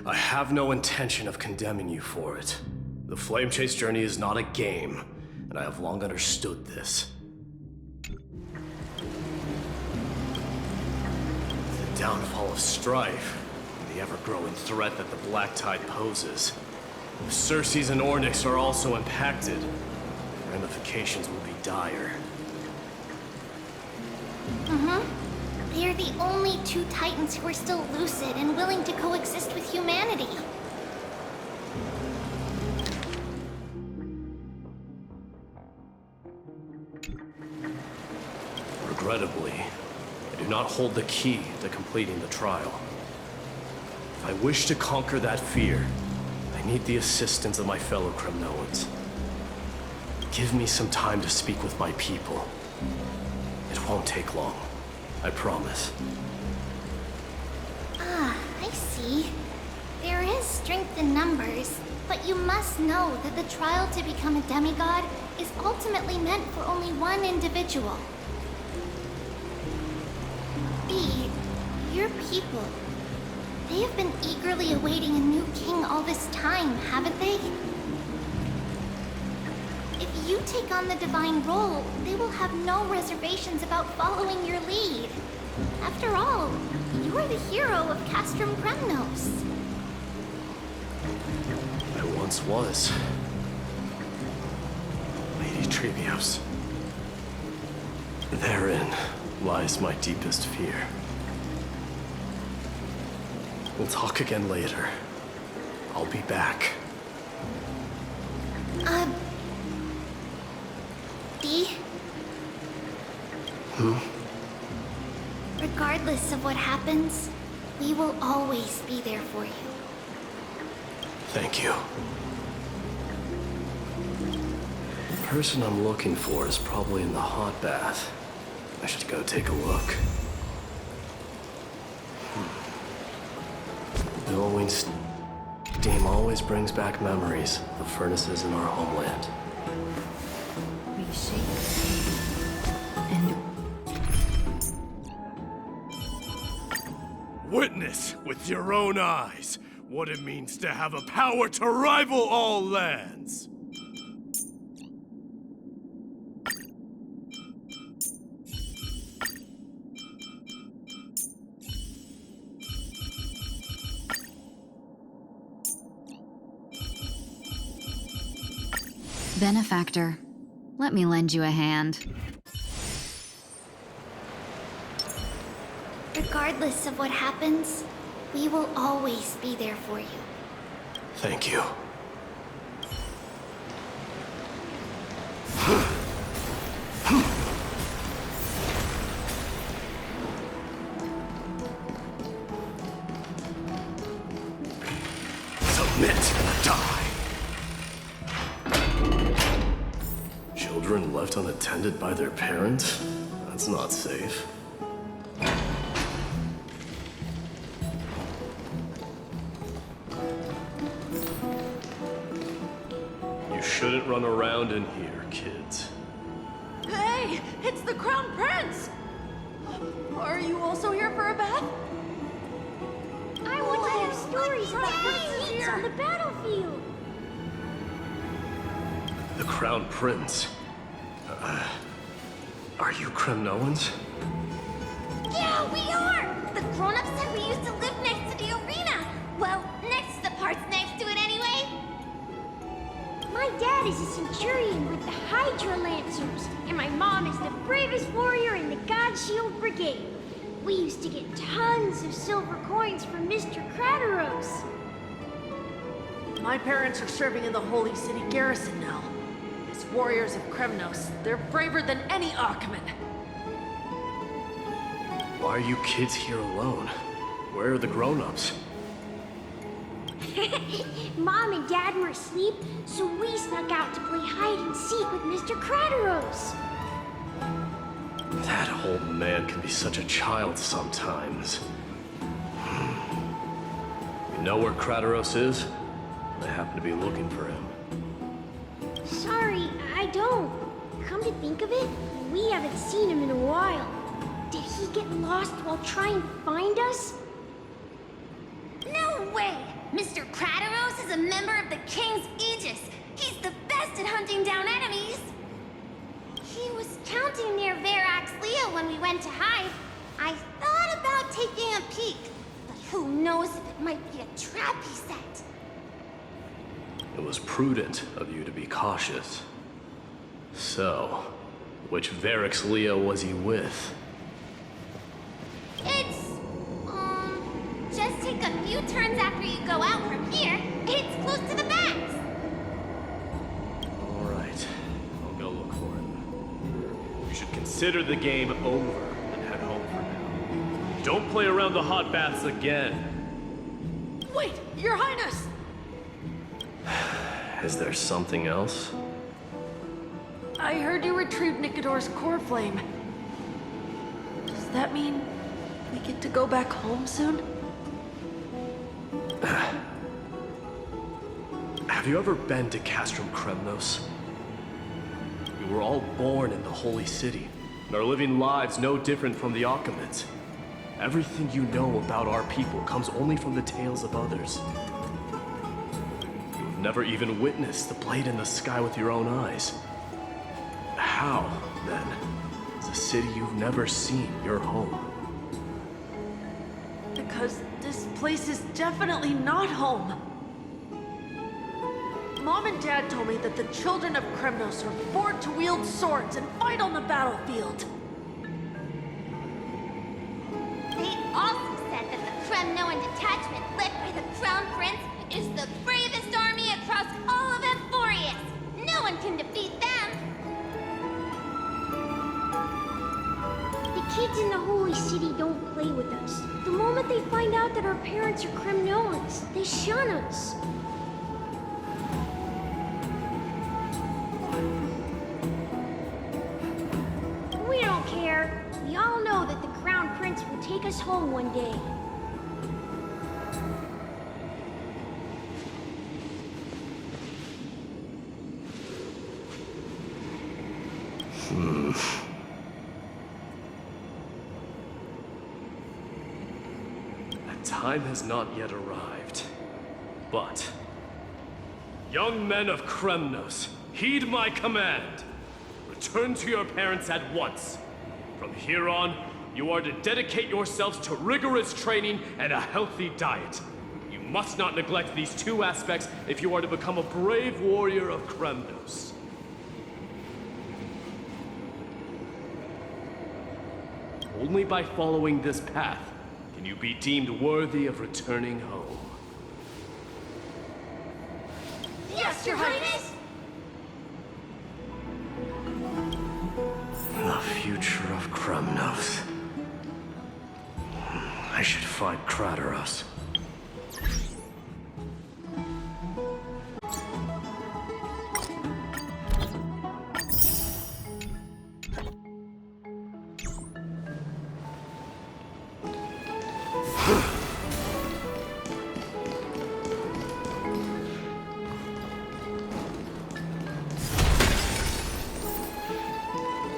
I have no intention of condemning you for it. The Flame Chase journey is not a game, and I have long understood this. The downfall of Strife, and the ever-growing threat that the Black Tide poses. If Circes and Ornyx are also impacted, the ramifications will be dire. They're the only two Titans who are still lucid and willing to coexist with humanity. Regrettably, I do not hold the key to completing the trial. If I wish to conquer that fear, I need the assistance of my fellow Kremnoans. Give me some time to speak with my people. It won't take long, I promise. I see. There is strength in numbers, but you must know that the trial to become a demigod is ultimately meant for only one individual. B, your people, they have been eagerly awaiting a new king all this time, haven't they? If you take on the divine role, they will have no reservations about following your lead. After all, you are the hero of Castrum Kremnos. I once was. Lady Trebios. Therein lies my deepest fear. We'll talk again later. I'll be back. B? Regardless of what happens, we will always be there for you. Thank you. The person I'm looking for is probably in the hot bath. I should go take a look. Billowing steam always brings back memories of the furnaces in our homeland. We shake and Witness with your own eyes what it means to have a power to rival all lands. Benefactor, let me lend you a hand. Regardless of what happens, we will always be there for you. Thank you. Submit! Die! Children left unattended by their parents? That's not safe. You shouldn't run around in here, kids. Hey, it's the Crown Prince! Are you also here for a bath? I want to hear stories about your feats on the battlefield. The Crown Prince. Are you Kremnoans? Yeah, we are! The grown-ups said we used to live next to the arena. Well, next to the parts next to it anyway. My dad is a centurion with the Hydra Lancers, and my mom is the bravest warrior in the God Shield Brigade. We used to get tons of silver coins from Mr. Crateros. My parents are serving in the Holy City garrison now. As warriors of Kremnos, they're braver than any Archman. Why are you kids here alone? Where are the grown-ups? Mom and Dad were asleep, so we snuck out to play hide and seek with Mr. Crateros. That old man can be such a child sometimes. You know where Crateros is? I happen to be looking for him. Sorry, I don't. Come to think of it, we haven't seen him in a while. Did he get lost while trying to find us? No way! Mr. Kratos is a member of the King's Aegis. He's the best at hunting down enemies. He was counting near Verax Leo when we went to hide. I thought about taking a peek, but who knows if it might be a trap he set. It was prudent of you to be cautious. So, which Verax Leo was he with? It's, just take a few turns after you go out from here. It's close to the backs. All right, I'll go look for him. You should consider the game over and head home for now. Don't play around the hot baths again. Wait, Your Highness! Is there something else? I heard you retrieved Nicodor's core flame. Does that mean we get to go back home soon? Have you ever been to Castrum Kremnos? We were all born in the Holy City, and are living lives no different from the Achaemenids. Everything you know about our people comes only from the tales of others. You have never even witnessed the blade in the sky with your own eyes. How, then, is a city you've never seen your home? Because this place is definitely not home. Mom and Dad told me that the children of Kremnos are born to wield swords and fight on the battlefield. They also said that the Kremnoan detachment led by the Crown Prince is the bravest army across all of Emphorius. No one can defeat them. The kids in the Holy City don't play with us. The moment they find out that our parents are Kremnoans, they shun us. We don't care. We all know that the Crown Prince will take us home one day. The time has not yet arrived. But, young men of Kremnos, heed my command. Return to your parents at once. From here on, you are to dedicate yourselves to rigorous training and a healthy diet. You must not neglect these two aspects if you are to become a brave warrior of Kremnos. Only by following this path can you be deemed worthy of returning home. Yes, Your Highness! The future of Kremnos. I should find Kratos.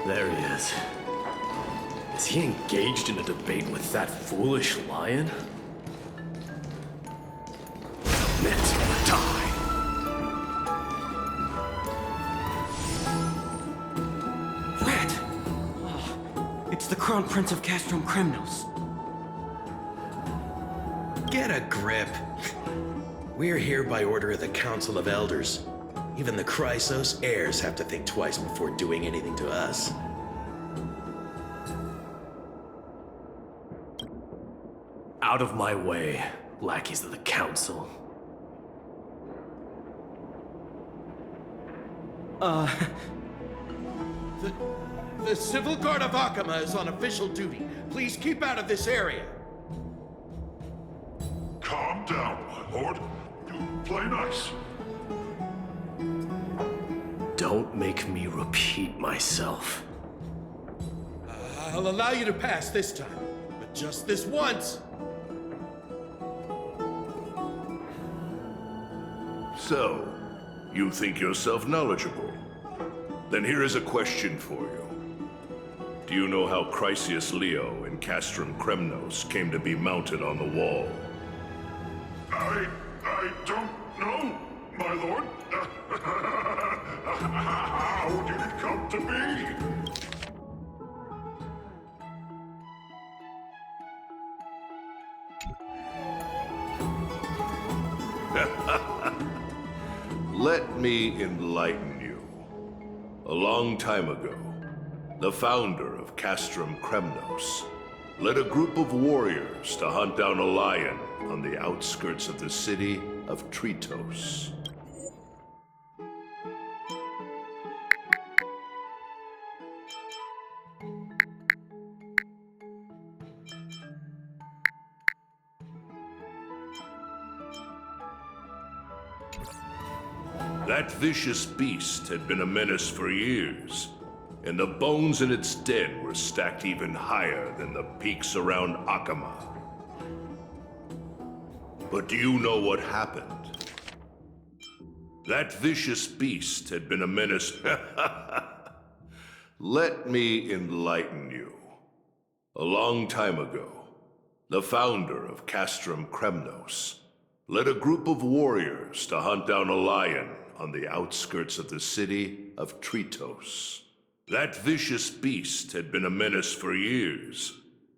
There he is. Is he engaged in a debate with that foolish lion? Submit or die. Red! It's the Crown Prince of Castrum Kremnos. Get a grip. We're here by order of the Council of Elders. Even the Chrysos heirs have to think twice before doing anything to us. Out of my way, lackeys of the Council. The Civil Guard of Akama is on official duty. Please keep out of this area. Calm down, my lord. You play nice. Don't make me repeat myself. I'll allow you to pass this time, but just this once. So, you think yourself knowledgeable? Then here is a question for you. Do you know how Chrysius Leo and Castrum Kremnos came to be mounted on the wall? I I don't know, my lord. How did it come to be? Let me enlighten you. A long time ago, the founder of Castrum Kremnos led a group of warriors to hunt down a lion on the outskirts of the city of Tritos. That vicious beast had been a menace for years, and the bones in its den were stacked even higher than the peaks around Akama. But do you know what happened? That vicious beast had been a menace. Let me enlighten you. A long time ago, the founder of Castrum Kremnos led a group of warriors to hunt down a lion on the outskirts of the city of Tritos. That vicious beast had been a menace for years,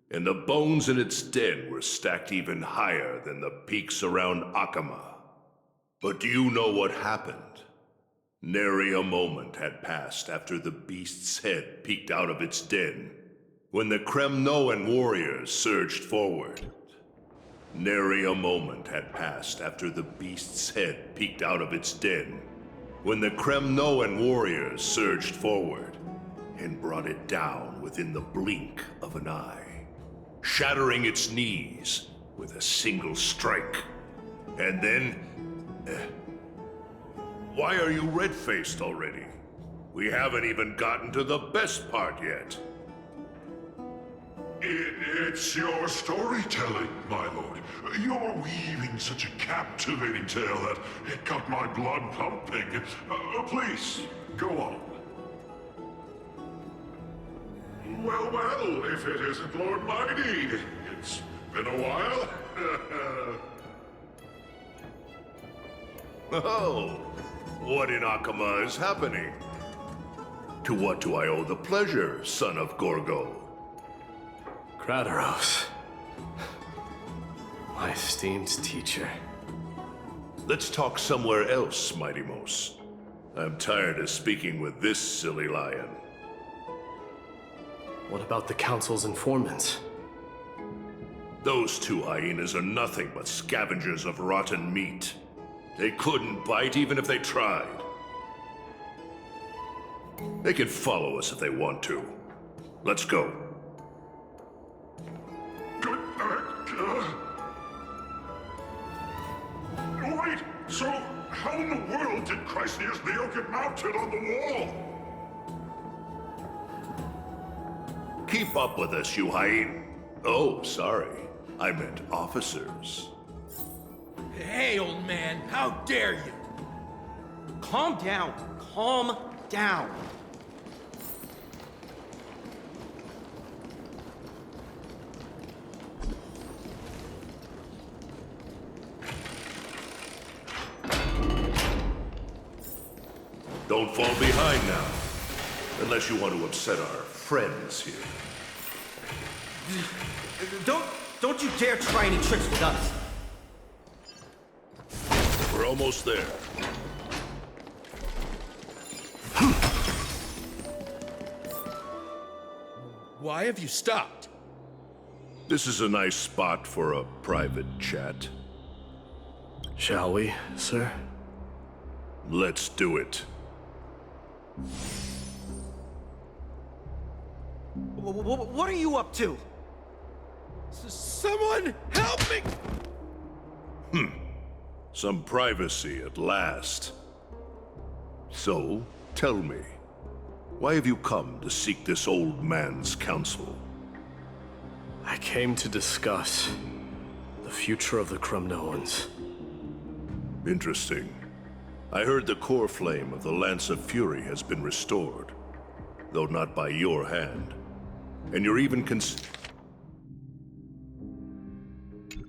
and the bones in its den were stacked even higher than the peaks around Akama. But do you know what happened? Nary a moment had passed after the beast's head peeked out of its den, when the Kremnoan warriors surged forward. Nary a moment had passed after the beast's head peeked out of its den, when the Kremnoan warriors surged forward and brought it down within the blink of an eye, shattering its knees with a single strike. And then... Why are you red-faced already? We haven't even gotten to the best part yet. It's your storytelling, my lord. You're weaving such a captivating tale that it got my blood pumping. Please, go on. Well, if it isn't Lord Mighty. It's been a while. Oh, what in Akama is happening? To what do I owe the pleasure, son of Gorgo? Krataros. My esteemed teacher. Let's talk somewhere else, Mighty Mos. I'm tired of speaking with this silly lion. What about the Council's informants? Those two hyenas are nothing but scavengers of rotten meat. They couldn't bite even if they tried. They can follow us if they want to. Let's go. Wait, so how in the world did Chrysius Leo get mounted on the wall? Keep up with us, you hyena. Oh, sorry. I meant officers. Hey, old man, how dare you? Calm down. Calm down. Don't fall behind now. Unless you want to upset our friends here. Don't you dare try any tricks with us. We're almost there. Why have you stopped? This is a nice spot for a private chat. Shall we, sir? Let's do it. What are you up to? Someone help me! Some privacy at last. So, tell me, why have you come to seek this old man's counsel? I came to discuss the future of the Kremnoans. Interesting. I heard the core flame of the Lance of Fury has been restored, though not by your hand. And you're even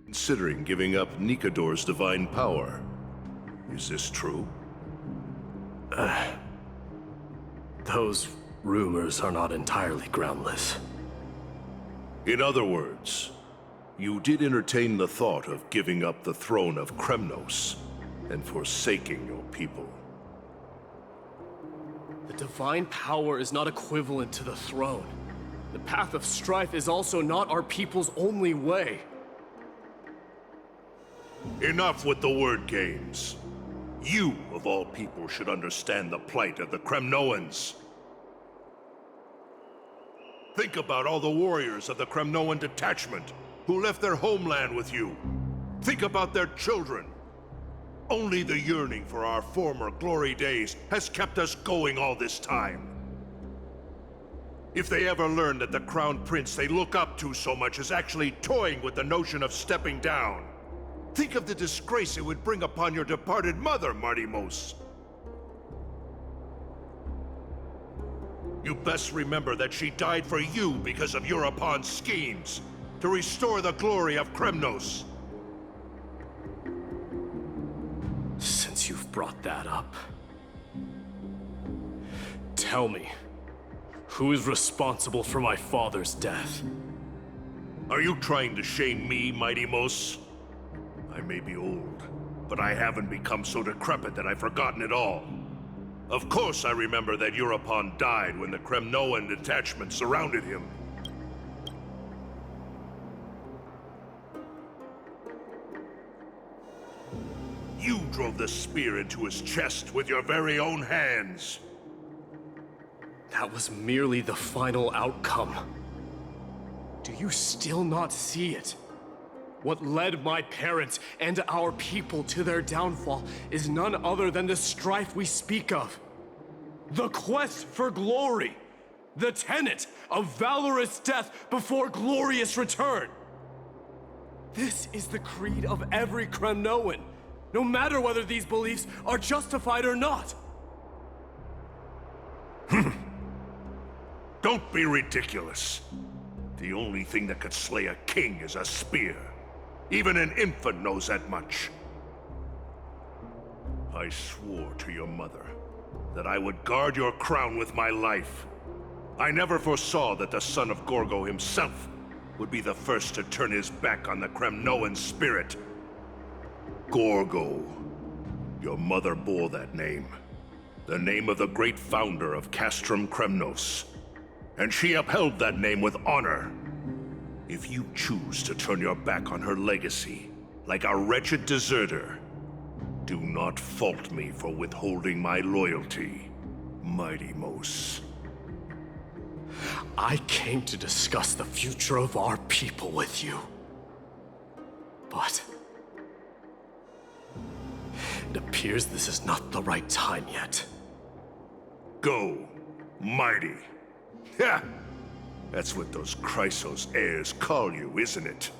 considering giving up Nikador's divine power. Is this true? Those rumors are not entirely groundless. In other words, you did entertain the thought of giving up the throne of Kremnos and forsaking your people. The divine power is not equivalent to the throne. The path of strife is also not our people's only way. Enough with the word games. You, of all people, should understand the plight of the Kremnoans. Think about all the warriors of the Kremnoan detachment who left their homeland with you. Think about their children. Only the yearning for our former glory days has kept us going all this time. If they ever learn that the Crown Prince they look up to so much is actually toying with the notion of stepping down, think of the disgrace it would bring upon your departed mother, Martimos. You best remember that she died for you because of Europon's schemes to restore the glory of Kremnos. Since you've brought that up, tell me, who is responsible for my father's death? Are you trying to shame me, Martimos? I may be old, but I haven't become so decrepit that I've forgotten it all. Of course I remember that Europon died when the Kremnoan detachment surrounded him. You drove the spear into his chest with your very own hands. That was merely the final outcome. Do you still not see it? What led my parents and our people to their downfall is none other than the strife we speak of. The quest for glory. The tenet of valorous death before glorious return. This is the creed of every Kremnoan, no matter whether these beliefs are justified or not. Don't be ridiculous. The only thing that could slay a king is a spear. Even an infant knows that much. I swore to your mother that I would guard your crown with my life. I never foresaw that the son of Gorgo himself would be the first to turn his back on the Kremnoan spirit. Gorgo. Your mother bore that name. The name of the great founder of Castrum Kremnos. And she upheld that name with honor. If you choose to turn your back on her legacy, like a wretched deserter, do not fault me for withholding my loyalty, Martimos. I came to discuss the future of our people with you. But it appears this is not the right time yet. Go, mighty. Ha! That's what those Chrysos heirs call you, isn't it?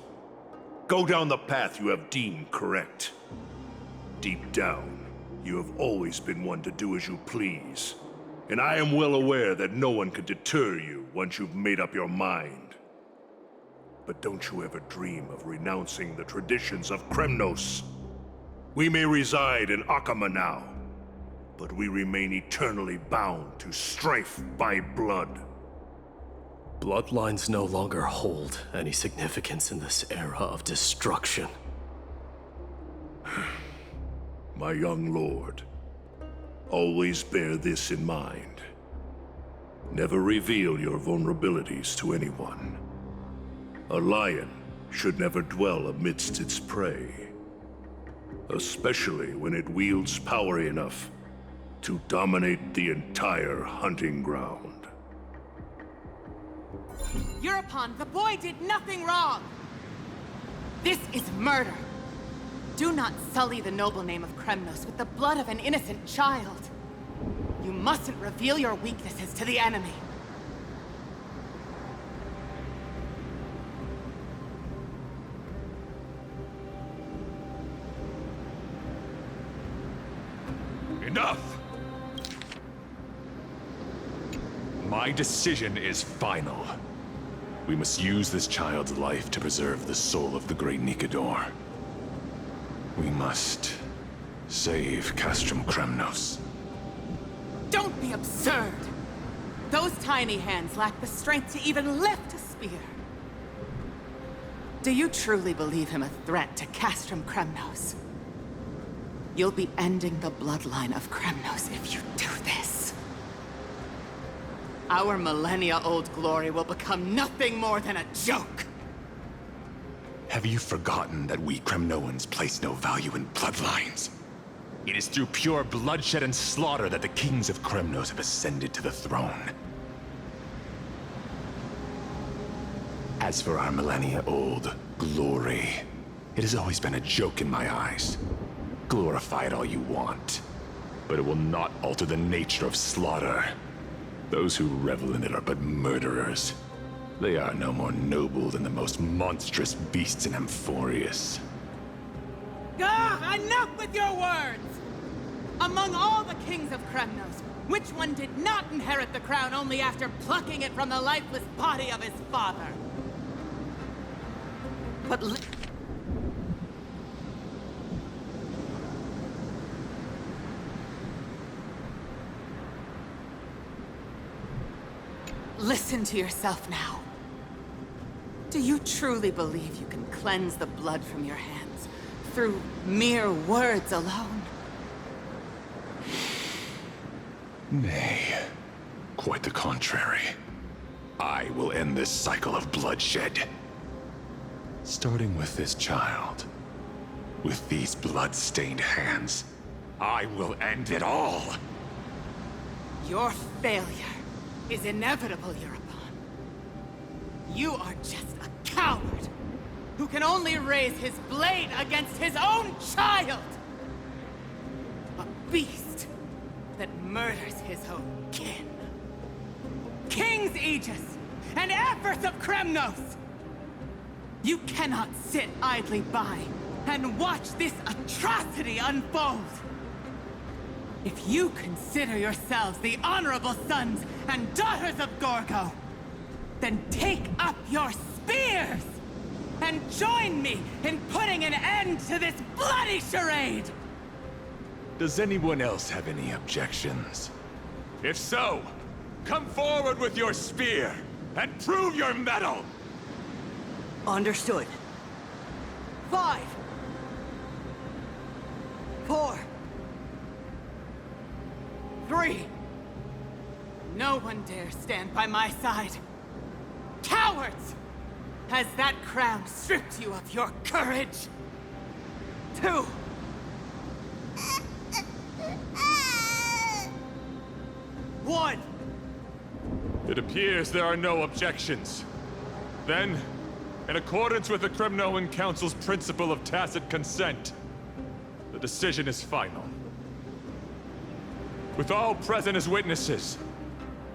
Go down the path you have deemed correct. Deep down, you have always been one to do as you please. And I am well aware that no one can deter you once you've made up your mind. But don't you ever dream of renouncing the traditions of Kremnos. We may reside in Akama now, but we remain eternally bound to strife by blood. Bloodlines no longer hold any significance in this era of destruction. My young lord, always bear this in mind. Never reveal your vulnerabilities to anyone. A lion should never dwell amidst its prey, especially when it wields power enough to dominate the entire hunting ground. Europon, the boy did nothing wrong! This is murder! Do not sully the noble name of Kremnos with the blood of an innocent child. You mustn't reveal your weaknesses to the enemy. Enough! My decision is final. We must use this child's life to preserve the soul of the great Nikador. We must Save Castrum Kremnos. Don't be absurd! Those tiny hands lack the strength to even lift a spear. Do you truly believe him a threat to Castrum Kremnos? You'll be ending the bloodline of Kremnos if you do this. Our millennia-old glory will become nothing more than a joke. Have you forgotten that we Kremnoans place no value in bloodlines? It is through pure bloodshed and slaughter that the kings of Kremnos have ascended to the throne. As for our millennia-old glory, it has always been a joke in my eyes. Glorify it all you want, but it will not alter the nature of slaughter. Those who revel in it are but murderers. They are no more noble than the most monstrous beasts in Amphorius. Ah, enough with your words! Among all the kings of Kremnos, which one did not inherit the crown only after plucking it from the lifeless body of his father? But listen to yourself now. Do you truly believe you can cleanse the blood from your hands through mere words alone? Nay, quite the contrary. I will end this cycle of bloodshed. Starting with this child. With these blood-stained hands, I will end it all! Your failure is inevitable, Eurobon. You are just a coward who can only raise his blade against his own child! A beast that murders his own kin. King's Aegis and Empress of Kremnos! You cannot sit idly by and watch this atrocity unfold! If you consider yourselves the honorable sons and daughters of Gorgo, then take up your spears and join me in putting an end to this bloody charade! Does anyone else have any objections? If so, come forward with your spear and prove your mettle! Understood. 5, 4, 3. No one dare stand by my side. Cowards! Has that crown stripped you of your courage? 2. One. It appears there are no objections. Then, in accordance with the Kremnoan Council's principle of tacit consent, the decision is final. With all present as witnesses,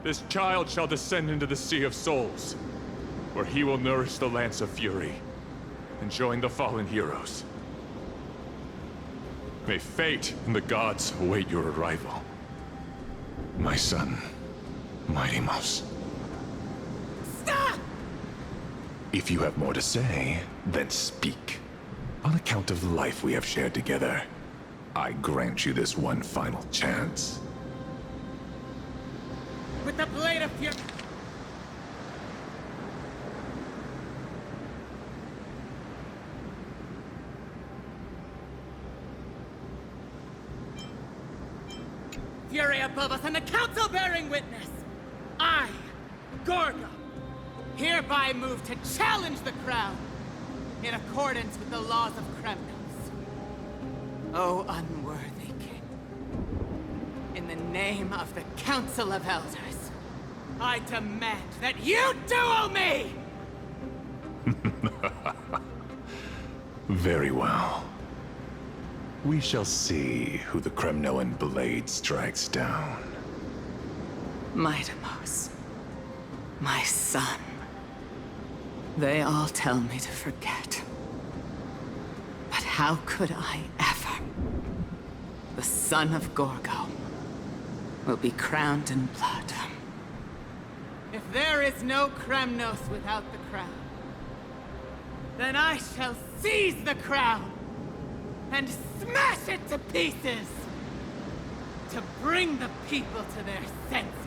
this child shall descend into the Sea of Souls, where he will nourish the Lance of Fury and join the fallen heroes. May fate and the gods await your arrival. My son, Mightymouse. Stop! If you have more to say, then speak. On account of the life we have shared together, I grant you this one final chance. With the blade of fury... Fury above us and the Council bearing witness! I, Gorgo, hereby move to challenge the crown in accordance with the laws of Kremnos. O unworthy king, in the name of the Council of Elders, I demand that you duel me! Very well. We shall see who the Kremnoan blade strikes down. Mightymouse, my son. They all tell me to forget. But how could I ever? The son of Gorgo will be crowned in blood. If there is no Kremnos without the crown, then I shall seize the crown and smash it to pieces! To bring the people to their senses.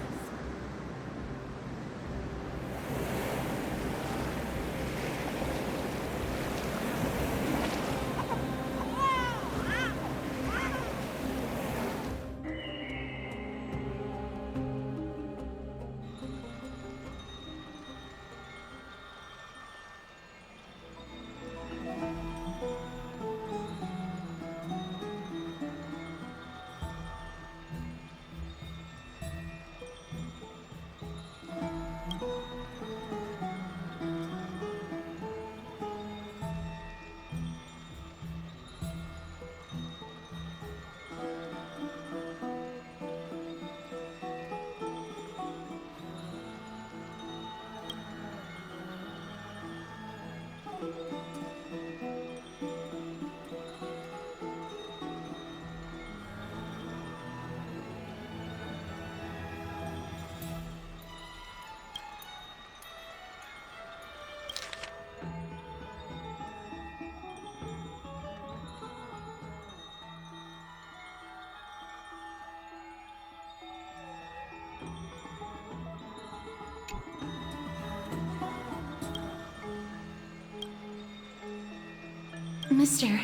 Mister,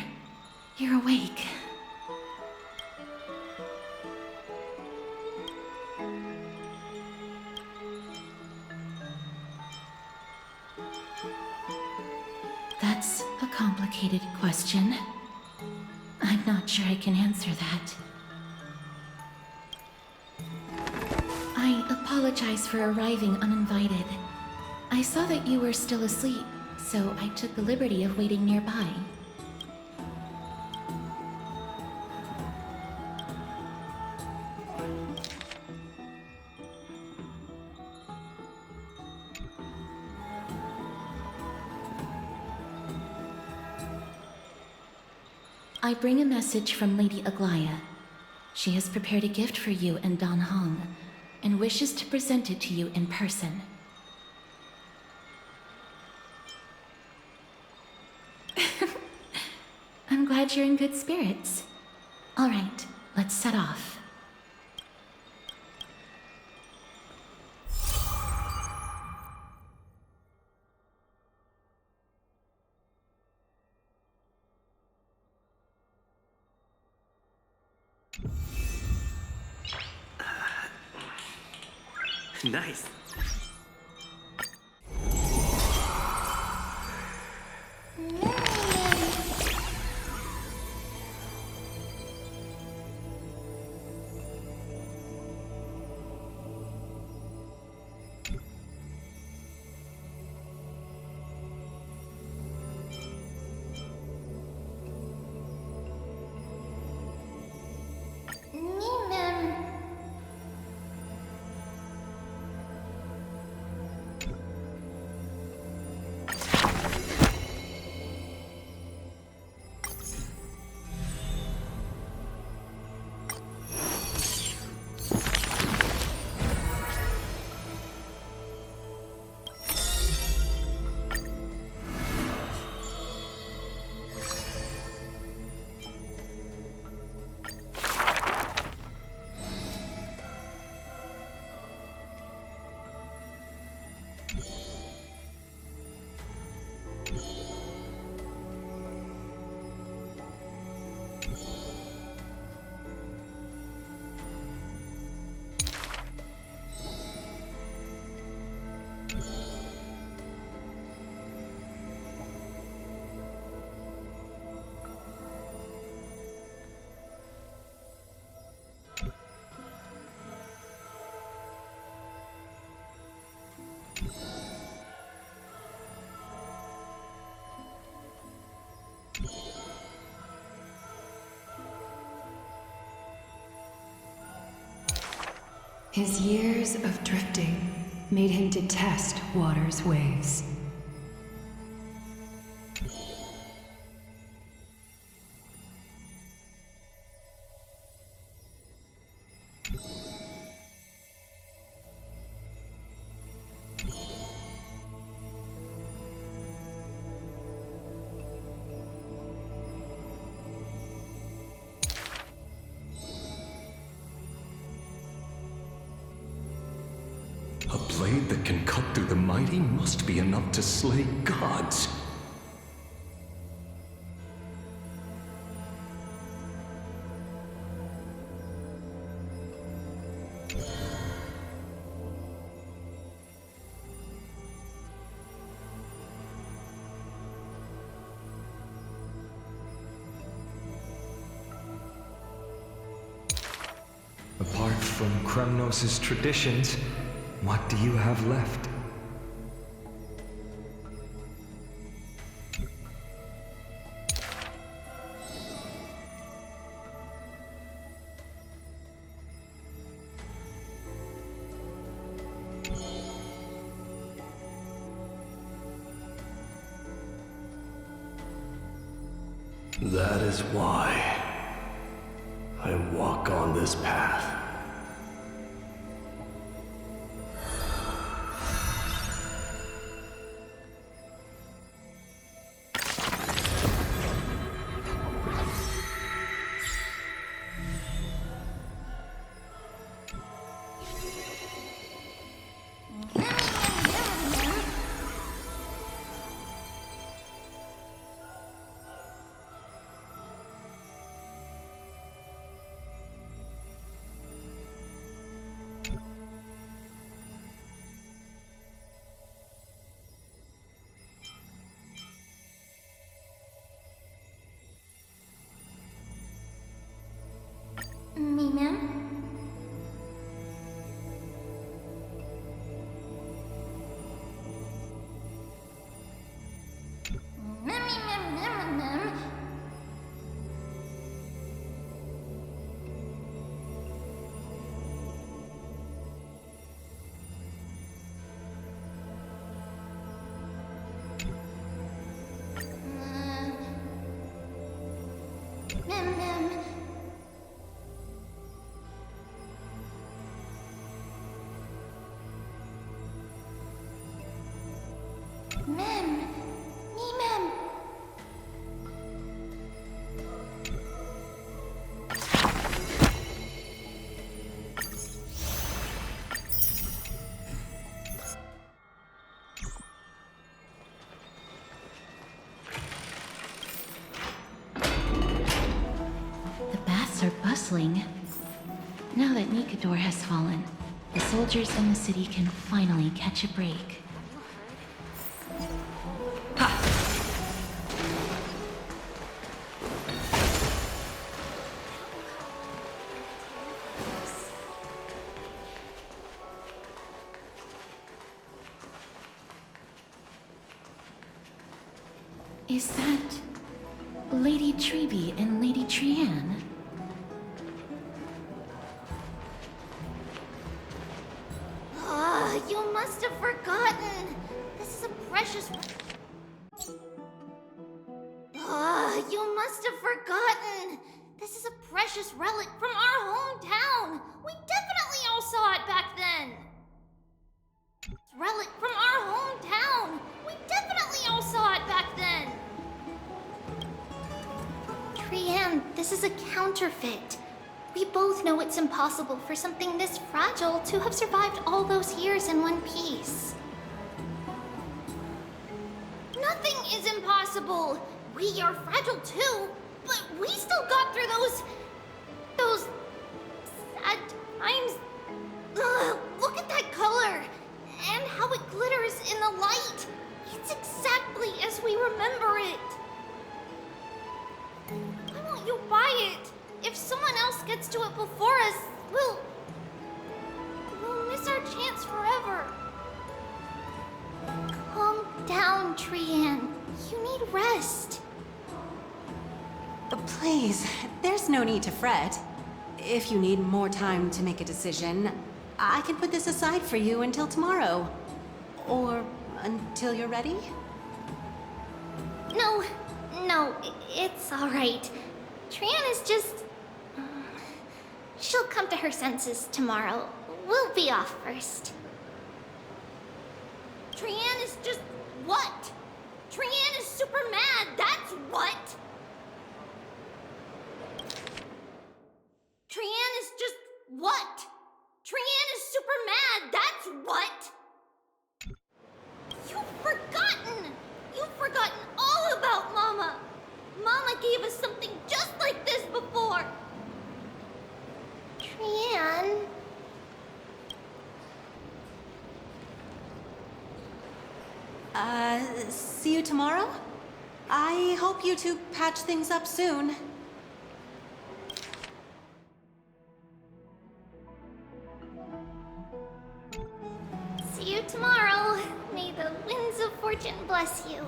you're awake. That's a complicated question. I'm not sure I can answer that. I apologize for arriving uninvited. I saw that you were still asleep, so I took the liberty of waiting nearby. I bring a message from Lady Aglaya. She has prepared a gift for you and Dan Hong, and wishes to present it to you in person. I'm glad you're in good spirits. All right, let's set off. Nice. His years of drifting made him detest water's waves. blade that can cut through the mighty must be enough to slay gods. Apart from Kremnos' traditions, what do you have left? That is why I walk on this path. Me, ma'am? Ma'am. Me, ma'am. The baths are bustling. Now that Nikador has fallen, the soldiers in the city can finally catch a break. Is that Lady Treby and Lady Trianne? You must have forgotten. This is a precious... you must have forgotten. This is a precious relic from our hometown. We definitely all saw it back then. Relic from our hometown. We definitely all saw it back then. Trianne, this is a counterfeit. We both know it's impossible for something this fragile to have survived all those years in one piece. Nothing is impossible. We are fragile too, but we still got through those sad times. Ugh, look at that color and how it glitters in the light. It's exactly as we remember it. Why won't you buy it? If someone else gets to it before us, we'll miss our chance forever. Calm down, Trianne. You need rest. Please, there's no need to fret. If you need more time to make a decision, I can put this aside for you until tomorrow. Or until you're ready? No, it's all right. Trianne is just... She'll come to her senses tomorrow. We'll be off first. Trianne is just... what? Trianne is super mad, that's what! Trianne is just... what? Trianne is super mad, that's what! See you tomorrow? I hope you two patch things up soon. See you tomorrow. May the winds of fortune bless you.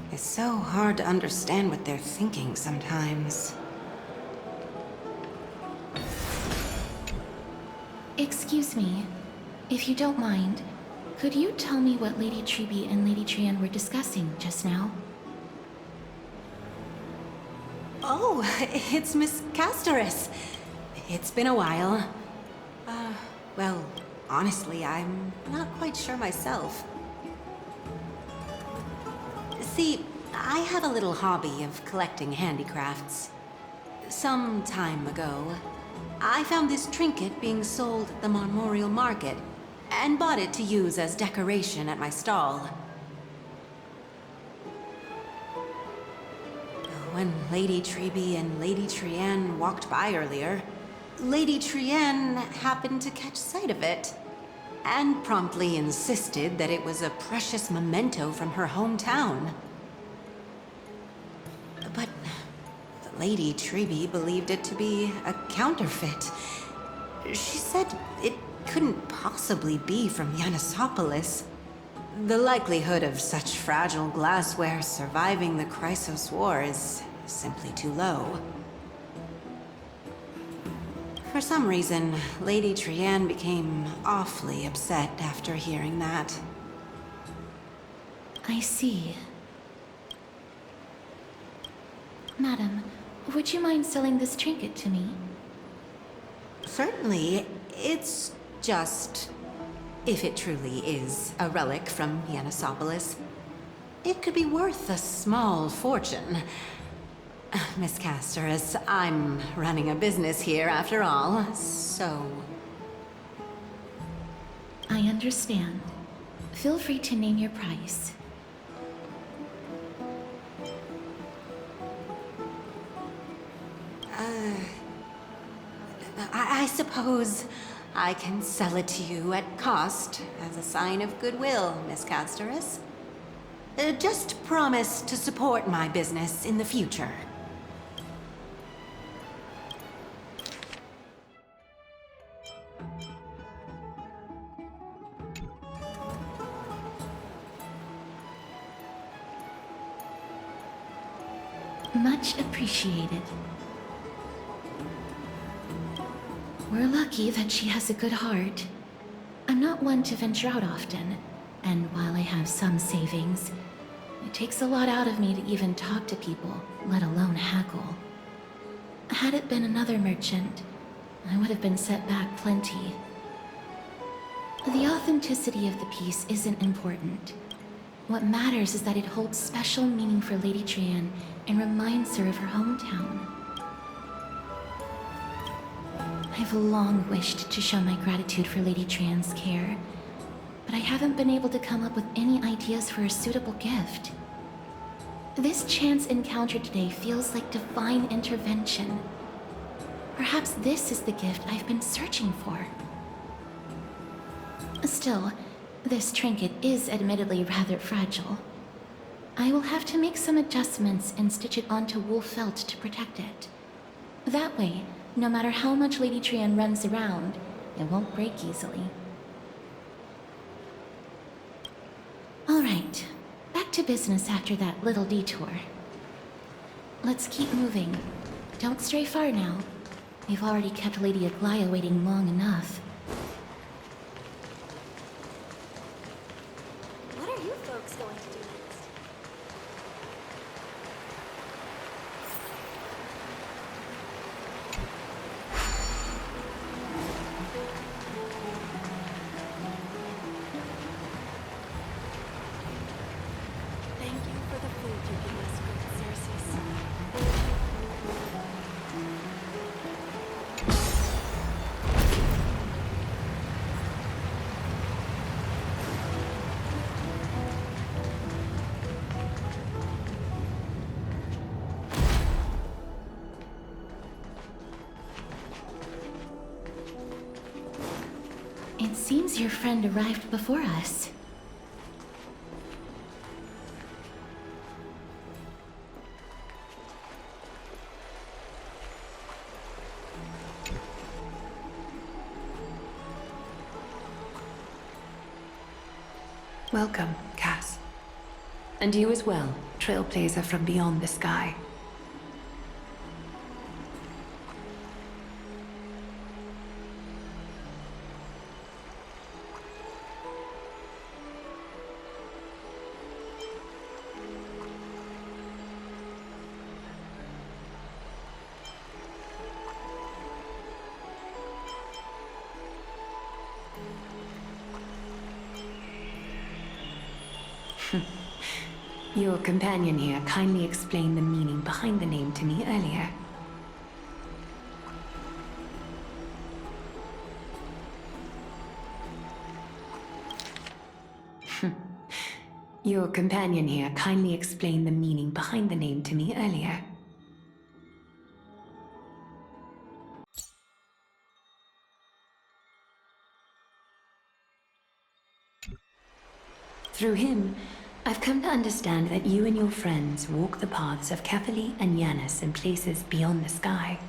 It's so hard to understand what they're thinking sometimes. Excuse me, if you don't mind, could you tell me what Lady Treby and Lady Trian were discussing just now? Oh, it's Miss Castoris. It's been a while. Well, honestly, I'm not quite sure myself. See, I have a little hobby of collecting handicrafts. Some time ago, I found this trinket being sold at the Memorial Market and bought it to use as decoration at my stall. When Lady Treby and Lady Trian walked by earlier, Lady Trian happened to catch sight of it and promptly insisted that it was a precious memento from her hometown. But Lady Treby believed it to be a counterfeit. She said it couldn't possibly be from Yanisopolis. The likelihood of such fragile glassware surviving the Chrysos War is simply too low. For some reason, Lady Trian became awfully upset after hearing that. I see. Madam, would you mind selling this trinket to me? Certainly. It's just... if it truly is a relic from Yanisopolis, it could be worth a small fortune. Miss Castoris, I'm running a business here after all, so... I understand. Feel free to name your price. I suppose I can sell it to you at cost as a sign of goodwill, Miss Castoris. Just promise to support my business in the future. Much appreciated. We're lucky that she has a good heart. I'm not one to venture out often, and while I have some savings, it takes a lot out of me to even talk to people, let alone haggle. Had it been another merchant, I would have been set back plenty. The authenticity of the piece isn't important. What matters is that it holds special meaning for Lady Trian and reminds her of her hometown. I've long wished to show my gratitude for Lady Trian's care, but I haven't been able to come up with any ideas for a suitable gift. This chance encounter today feels like divine intervention. Perhaps this is the gift I've been searching for. Still, this trinket is admittedly rather fragile. I will have to make some adjustments and stitch it onto wool felt to protect it. That way, no matter how much Lady Trian runs around, it won't break easily. All right, back to business after that little detour. Let's keep moving. Don't stray far now. We've already kept Lady Aglaya waiting long enough. What are you folks going to do next? Thank you for the food you give us, great Xerxes. seems your friend arrived before us. Welcome, Cass. And you as well, trailblazer from beyond the sky. Your companion here kindly explained the meaning behind the name to me earlier. Your companion here kindly explained the meaning behind the name to me earlier. Through him, I've come to understand that you and your friends walk the paths of Kefali and Yanis in places beyond the sky.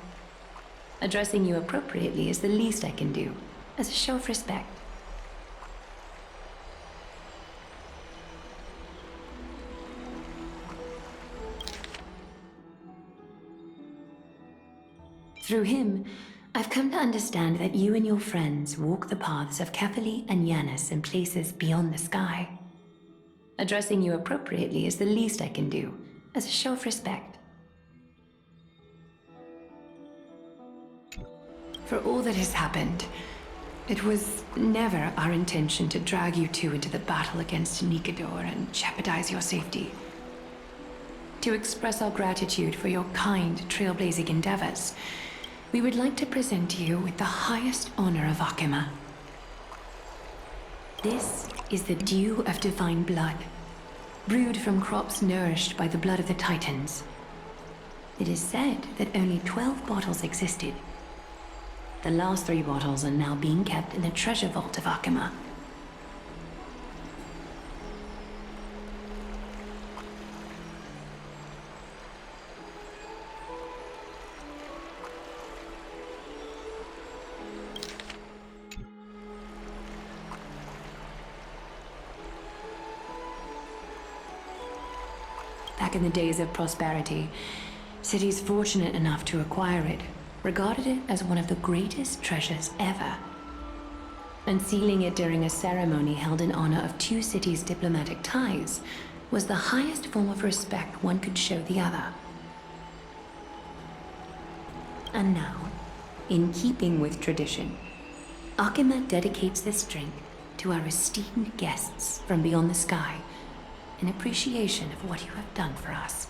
Addressing you appropriately is the least I can do, as a show of respect. Through him, I've come to understand that you and your friends walk the paths of Kefali and Yanis in places beyond the sky. Addressing you appropriately is the least I can do, as a show of respect. For all that has happened, it was never our intention to drag you two into the battle against Nikador and jeopardize your safety. To express our gratitude for your kind, trailblazing endeavors, we would like to present you with the highest honor of Akima. This is the dew of divine blood, brewed from crops nourished by the blood of the Titans. It is said that only 12 bottles existed. The last 3 bottles are now being kept in the treasure vault of Akima. Back in the days of prosperity, cities fortunate enough to acquire it regarded it as one of the greatest treasures ever. Unsealing it during a ceremony held in honor of 2 cities' diplomatic ties was the highest form of respect one could show the other. And now, in keeping with tradition, Akima dedicates this drink to our esteemed guests from beyond the sky, in appreciation of what you have done for us.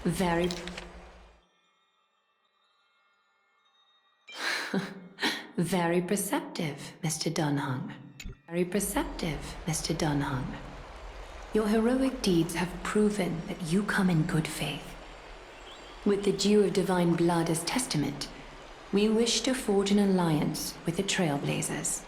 Very... Very perceptive, Mr. Dunhung. Very perceptive, Mr. Dunhung. Your heroic deeds have proven that you come in good faith. With the dew of divine blood as testament, we wish to forge an alliance with the Trailblazers.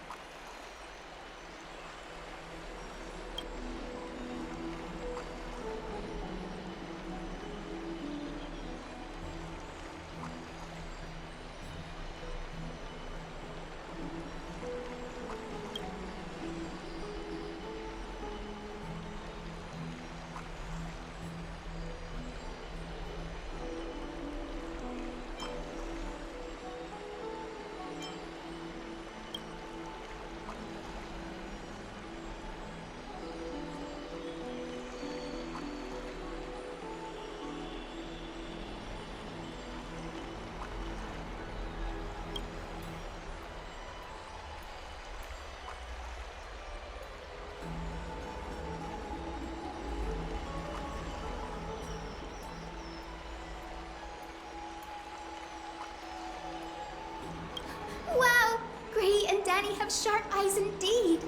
Danny have sharp eyes indeed.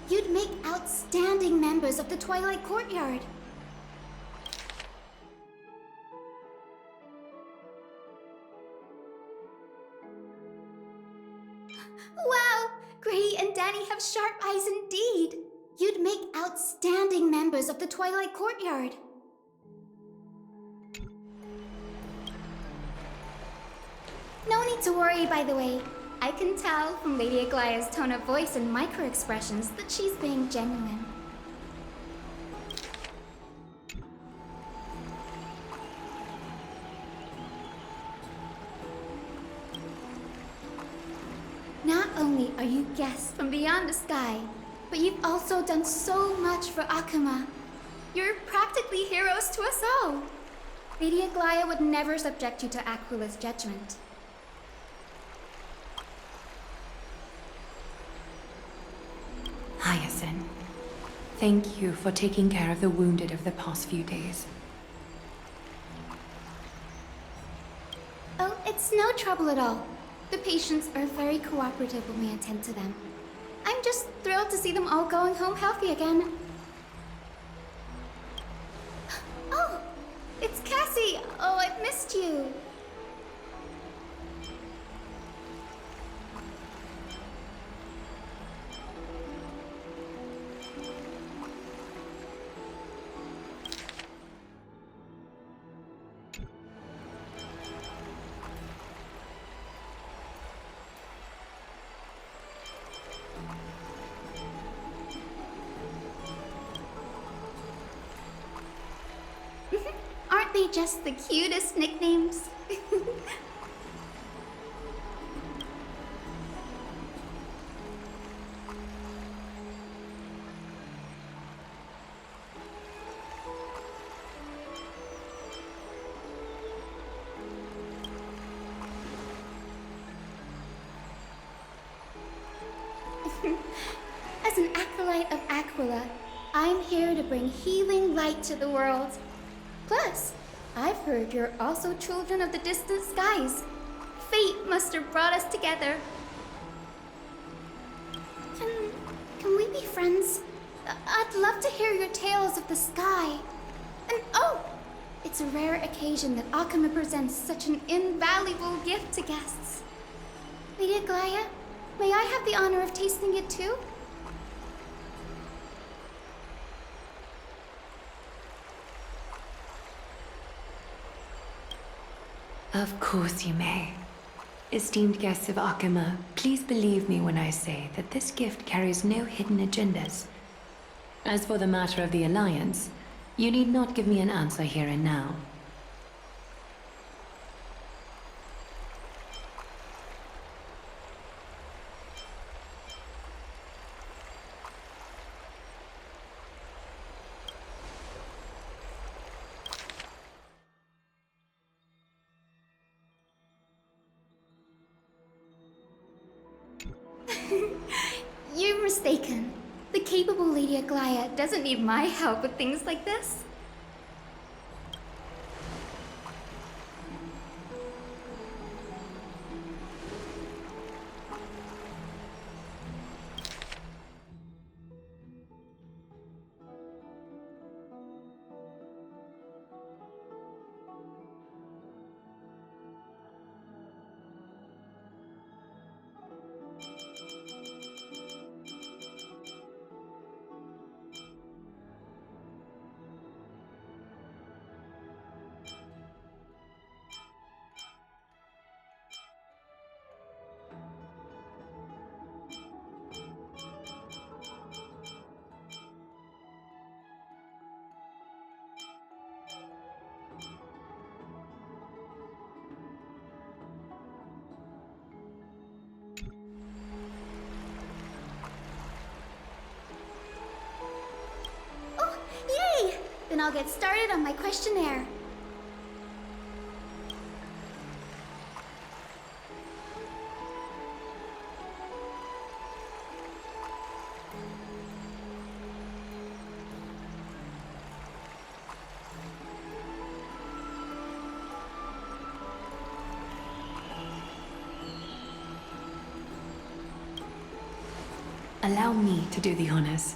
You'd make outstanding members of the Twilight Courtyard. Wow! Gray and Danny have sharp eyes indeed. You'd make outstanding members of the Twilight Courtyard. No need to worry, by the way. I can tell from Lady Aglaya's tone of voice and micro-expressions that she's being genuine. Not only are you guests from beyond the sky, but you've also done so much for Akuma. You're practically heroes to us all. Lady Aglaya would never subject you to Aquila's judgment. Hyacinth, thank you for taking care of the wounded of the past few days. Oh, it's no trouble at all. The patients are very cooperative when we attend to them. I'm just thrilled to see them all going home healthy again. Oh, it's Cassie! Oh, I've missed you. Aren't they just the cutest nicknames? As an acolyte of Aquila, I'm here to bring healing light to the world. Plus, I've heard you're also children of the distant skies. Fate must have brought us together. Can we be friends? I'd love to hear your tales of the sky. And oh, it's a rare occasion that Akuma presents such an invaluable gift to guests. Lady Aglaya, may I have the honor of tasting it too? Of course you may. Esteemed guests of Akuma, please believe me when I say that this gift carries no hidden agendas. As for the matter of the Alliance, you need not give me an answer here and now. You're mistaken. The capable Lady Aglaya doesn't need my help with things like this. Yay! Then I'll get started on my questionnaire. allow me to do the honors.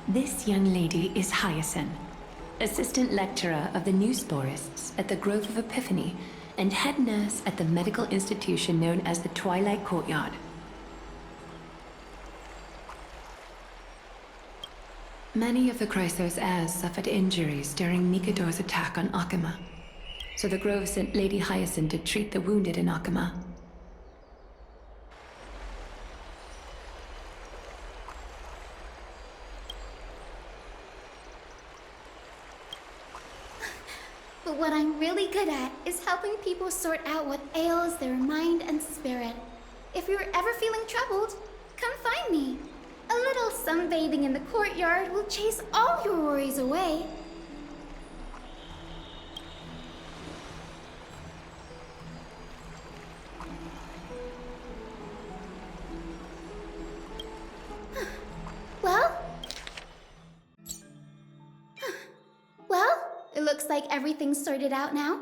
This young lady is Hyacinth, assistant lecturer of the new sporists at the Grove of Epiphany and head nurse at the medical institution known as the Twilight Courtyard. Many of the Chrysos heirs suffered injuries during Mikador's attack on Akama, so the Grove sent Lady Hyacinth to treat the wounded in Akama. But what I'm really good at is helping people sort out what ails their mind and spirit. If you're ever feeling troubled, come find me. A little sunbathing in the courtyard will chase all your worries away. Well? Well, it looks like everything's sorted out now.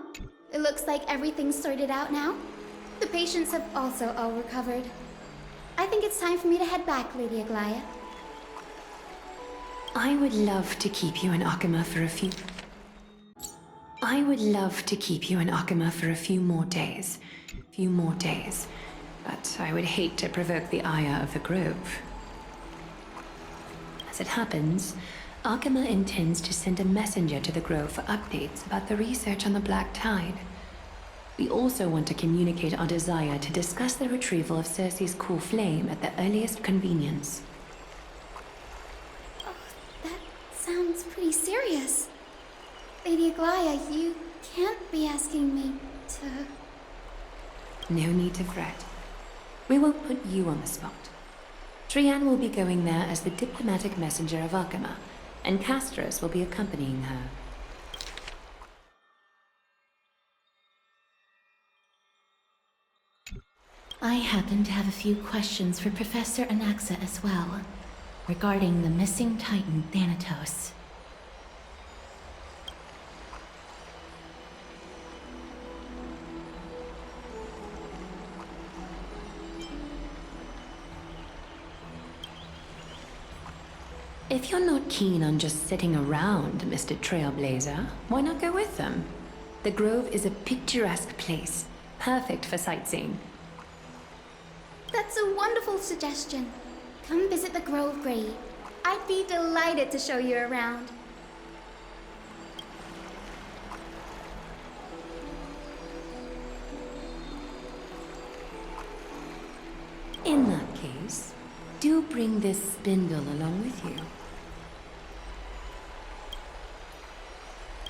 The patients have also all recovered. I think it's time for me to head back, Lady Aglaia. I would love to keep you in Akama for a few more days. But I would hate to provoke the ire of the Grove. As it happens, Akama intends to send a messenger to the Grove for updates about the research on the Black Tide. We also want to communicate our desire to discuss the retrieval of Circe's core flame at the earliest convenience. Oh, that sounds pretty serious. Lady Aglaia, you can't be asking me to... No need to fret. We won't put you on the spot. Trianne will be going there as the diplomatic messenger of Akama, and Castros will be accompanying her. I happen to have a few questions for Professor Anaxa as well, regarding the missing Titan Thanatos. If you're not keen on just sitting around, Mr. Trailblazer, why not go with them? The Grove is a picturesque place, perfect for sightseeing. That's a wonderful suggestion. Come visit the Grove, Grady. I'd be delighted to show you around. In that case, do bring this spindle along with you.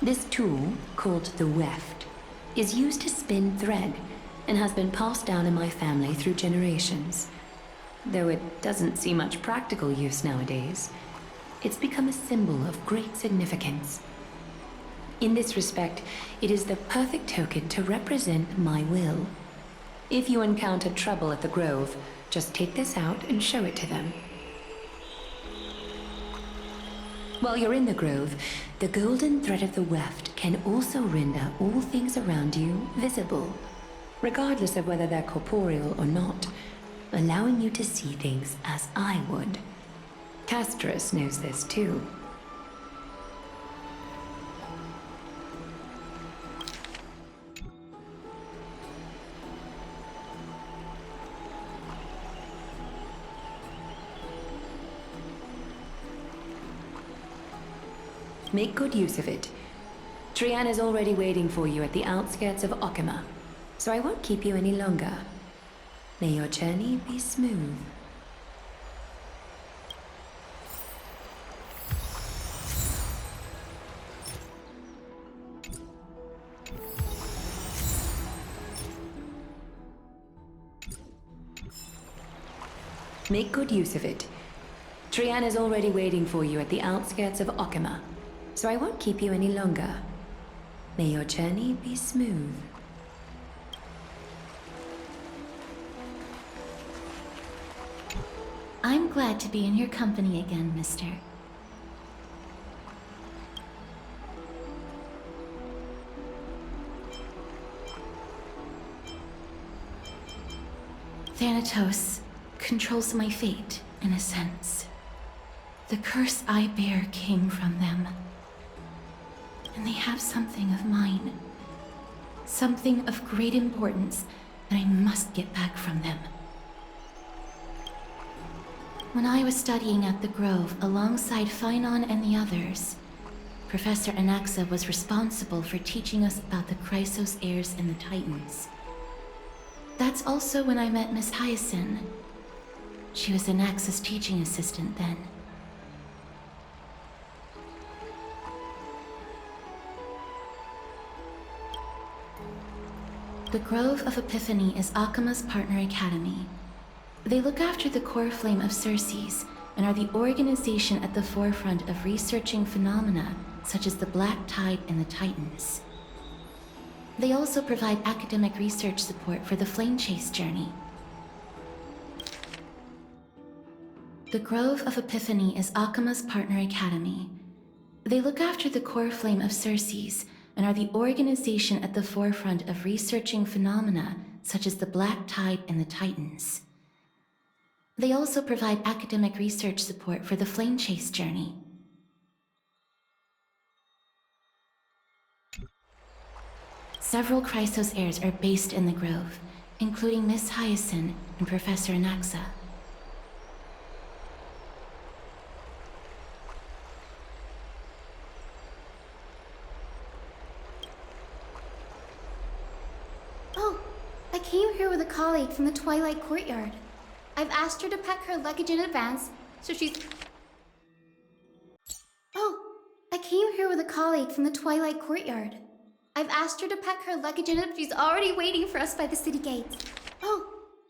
This tool, called the weft, is used to spin thread and has been passed down in my family through generations. Though it doesn't see much practical use nowadays, it's become a symbol of great significance. In this respect, it is the perfect token to represent my will. If you encounter trouble at the Grove, just take this out and show it to them. While you're in the Grove, the golden thread of the weft can also render all things around you visible, regardless of whether they're corporeal or not, allowing you to see things as I would. Castros knows this too. Make good use of it. Trianne is already waiting for you at the outskirts of Akama, so I won't keep you any longer. May your journey be smooth. Make good use of it. Trianne is already waiting for you at the outskirts of Akama, so I won't keep you any longer. May your journey be smooth. I'm glad to be in your company again, mister. Thanatos, controls my fate, in a sense. The curse I bear came from them. And they have something of mine. Something of great importance that I must get back from them. When I was studying at the Grove alongside Phainon and the others, Professor Anaxa was responsible for teaching us about the Chrysos heirs and the Titans. That's also when I met Miss Hyacinth. She was Anaxa's teaching assistant then. The Grove of Epiphany is Akima's partner academy. They look after the core flame of Circes and are the organization at the forefront of researching phenomena such as the Black Tide and the Titans. They also provide academic research support for the Flame Chase journey. The Grove of Epiphany is Akima's partner academy. They look after the core flame of Circes and are the organization at the forefront of researching phenomena such as the Black Tide and the Titans. They also provide academic research support for the Flame Chase journey. Several Chrysos heirs are based in the Grove, including Miss Hyacinth and Professor Anaxa. Oh, I came here with a colleague from the Twilight Courtyard. I've asked her to pack her luggage in advance, so she's... Oh, I came here with a colleague from the Twilight Courtyard. I've asked her to pack her luggage in advance. She's already waiting for us by the city gates. Oh,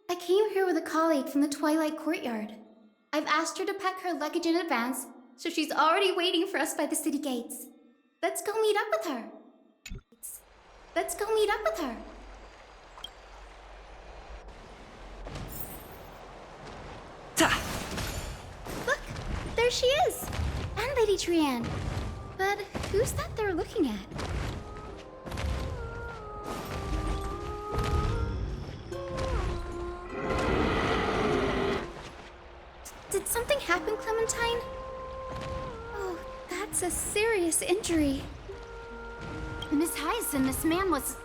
I came here with a colleague from the Twilight Courtyard. I've asked her to pack her luggage in advance, so she's already waiting for us by the city gates. Let's go meet up with her. Let's go meet up with her. Look, there she is! And Lady Trianne. But who's that they're looking at? Did something happen, Clementine? Oh, that's a serious injury. Miss Hyacinth, this man was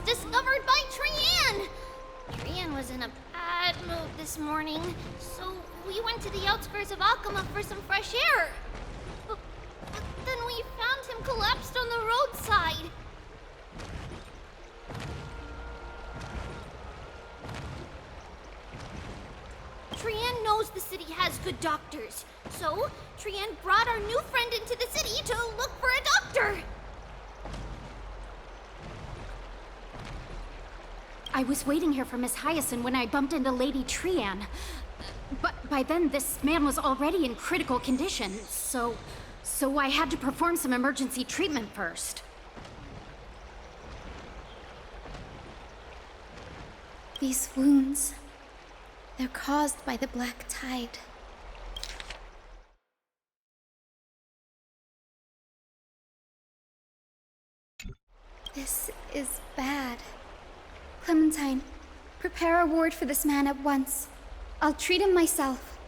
discovered by Trianne! Trianne was in a bad mood this morning, so we went to the outskirts of Akama for some fresh air. But then we found him collapsed on the roadside. Trianne knows the city has good doctors, so Trianne brought our new friend into the city to look for a doctor. I was waiting here for Miss Hyacinth when I bumped into Lady Trianne. But by then, this man was already in critical condition, so I had to perform some emergency treatment first. These wounds, they're caused by the Black Tide. This is bad. Clementine, prepare a ward for this man at once. I'll treat him myself.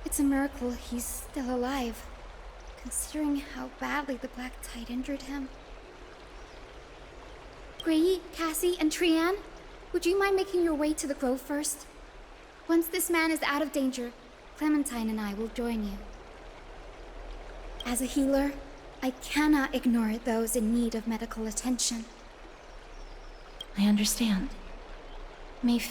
It's a miracle he's still alive, considering how badly the Black Tide injured him. Grey, Cassie, and Trianne, would you mind making your way to the Grove first? Once this man is out of danger, Clementine and I will join you. As a healer, I cannot ignore those in need of medical attention. I understand. May